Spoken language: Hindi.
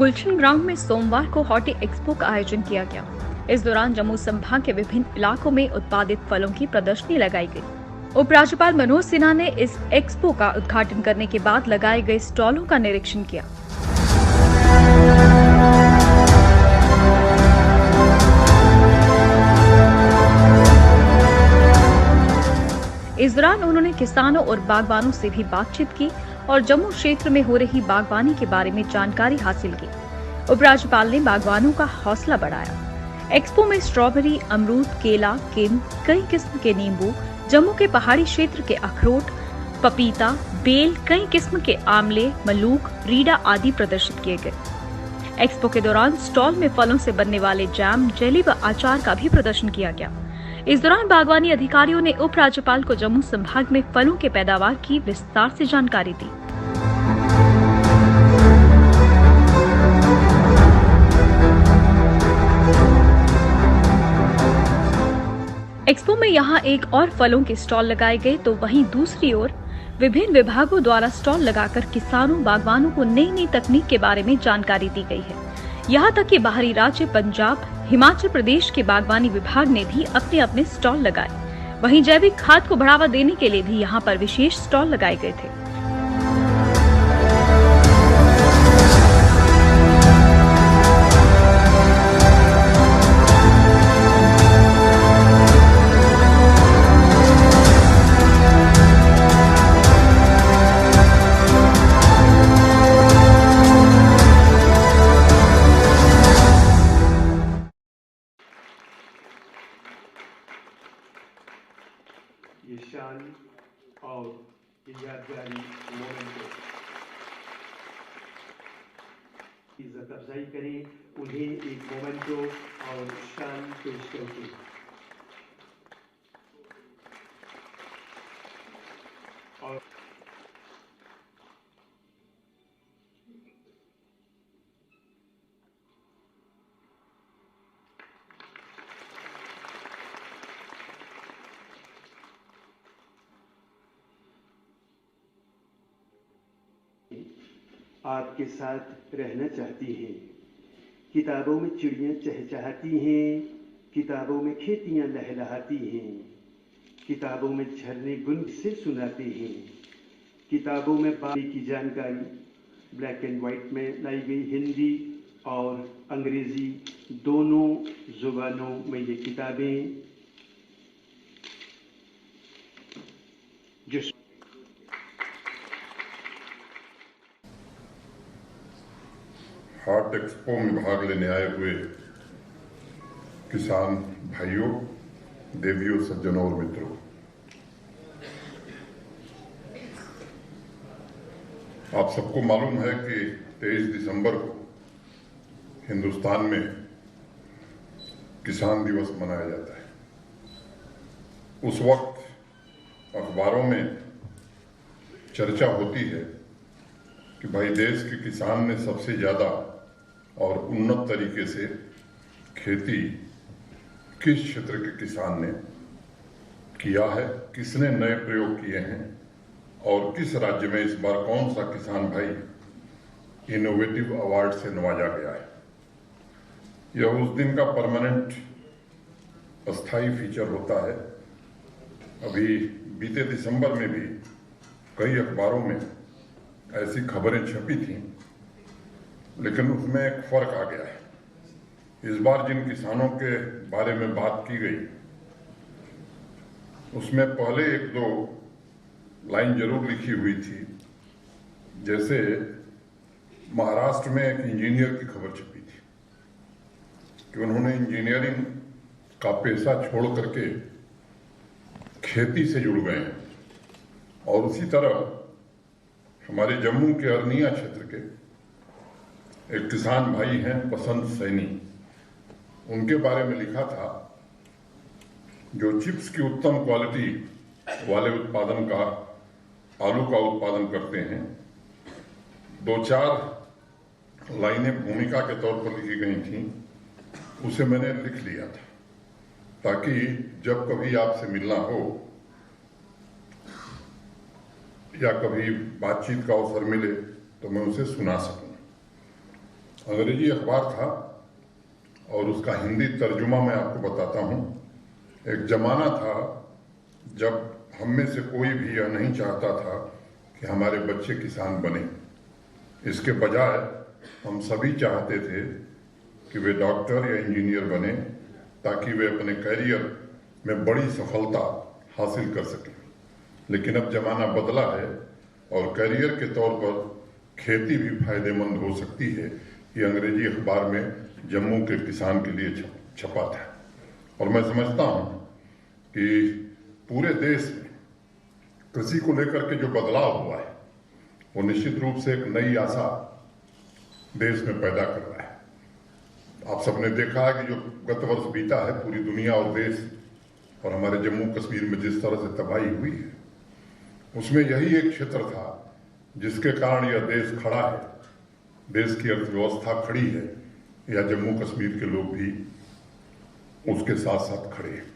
गुलशन ग्राउंड में सोमवार को हॉर्टी एक्सपो का आयोजन किया गया। इस दौरान जम्मू संभाग के विभिन्न इलाकों में उत्पादित फलों की प्रदर्शनी लगाई गई। उपराज्यपाल मनोज सिन्हा ने इस एक्सपो का उद्घाटन करने के बाद लगाए गए स्टॉलों का निरीक्षण किया। इस दौरान उन्होंने किसानों और बागवानों से भी बातचीत की और जम्मू क्षेत्र में हो रही बागवानी के बारे में जानकारी हासिल की। उपराज्यपाल ने बागवानों का हौसला बढ़ाया। एक्सपो में स्ट्रॉबेरी, अमरूद, केला, किम, कई किस्म के नींबू, जम्मू के पहाड़ी क्षेत्र के अखरोट, पपीता, बेल, कई किस्म के आमले, मलूक, रीडा आदि प्रदर्शित किए गए। एक्सपो के दौरान स्टॉल में फलों से बनने वाले जैम, जेली व अचार का भी प्रदर्शन किया गया। इस दौरान बागवानी अधिकारियों ने उपराज्यपाल को जम्मू संभाग में फलों के पैदावार की विस्तार से जानकारी दी। एक्सपो में यहां एक और फलों के स्टॉल लगाए गए तो वहीं दूसरी ओर विभिन्न विभागों द्वारा स्टॉल लगाकर किसानों, बागवानों को नई नई तकनीक के बारे में जानकारी दी गई है। यहाँ तक कि बाहरी राज्य पंजाब, हिमाचल प्रदेश के बागवानी विभाग ने भी अपने अपने स्टॉल लगाए। वहीं जैविक खाद को बढ़ावा देने के लिए भी यहाँ पर विशेष स्टॉल लगाए गए थे। ये शान और ये यादगारी मोमेंटो इज्जत अफजाई करें, उन्हें एक मोमेंटो और शान पेश करके और आपके साथ रहना चाहती हैं। किताबों में चिड़ियाँ चहचहाती हैं, किताबों में खेतियाँ लहलहाती हैं, किताबों में झरने गुंज से सुनाते हैं, किताबों में बानी की जानकारी ब्लैक एंड वाइट में लाई गई हिंदी और अंग्रेजी दोनों जुबानों में ये किताबें जो हार्ट एक्सपो में भाग लेने आए हुए किसान भाइयों, देवियों, सज्जनों और मित्रों, आप सबको मालूम है कि 23 दिसंबर को हिंदुस्तान में किसान दिवस मनाया जाता है। उस वक्त अखबारों में चर्चा होती है कि भाई देश के किसान ने सबसे ज्यादा और उन्नत तरीके से खेती किस क्षेत्र के किसान ने किया है, किसने नए प्रयोग किए हैं और किस राज्य में इस बार कौन सा किसान भाई इनोवेटिव अवार्ड से नवाजा गया है। यह उस दिन का परमानेंट अस्थाई फीचर होता है। अभी बीते दिसंबर में भी कई अखबारों में ऐसी खबरें छपी थीं, लेकिन उसमें एक फर्क आ गया है। इस बार जिन किसानों के बारे में बात की गई उसमें पहले एक दो लाइन जरूर लिखी हुई थी। जैसे महाराष्ट्र में एक इंजीनियर की खबर छपी थी कि उन्होंने इंजीनियरिंग का पेशा छोड़ करके खेती से जुड़ गए हैं। और उसी तरह हमारे जम्मू के अरनिया क्षेत्र के एक किसान भाई हैं बसंत सैनी, उनके बारे में लिखा था जो चिप्स की उत्तम क्वालिटी वाले उत्पादन का आलू का उत्पादन करते हैं। दो चार लाइनें भूमिका के तौर पर लिखी गई थी, उसे मैंने लिख लिया था ताकि जब कभी आपसे मिलना हो या कभी बातचीत का अवसर मिले तो मैं उसे सुना सकूं। अंग्रेजी अखबार था और उसका हिंदी तर्जुमा मैं आपको बताता हूँ। एक जमाना था जब हम में से कोई भी यह नहीं चाहता था कि हमारे बच्चे किसान बने। इसके बजाय हम सभी चाहते थे कि वे डॉक्टर या इंजीनियर बने ताकि वे अपने कैरियर में बड़ी सफलता हासिल कर सकें। लेकिन अब जमाना बदला है और कैरियर के तौर पर खेती भी फायदेमंद हो सकती है। ये अंग्रेजी अखबार में जम्मू के किसान के लिए छपा था और मैं समझता हूँ कि पूरे देश में कृषि को लेकर के जो बदलाव हुआ है वो निश्चित रूप से एक नई आशा देश में पैदा कर रहा है। आप सबने देखा है कि जो गत वर्ष बीता है पूरी दुनिया और देश और हमारे जम्मू कश्मीर में जिस तरह से तबाही हुई है, उसमें यही एक क्षेत्र था जिसके कारण यह देश खड़ा है, देश की अर्थव्यवस्था खड़ी है, या जम्मू कश्मीर के लोग भी उसके साथ साथ खड़े हैं।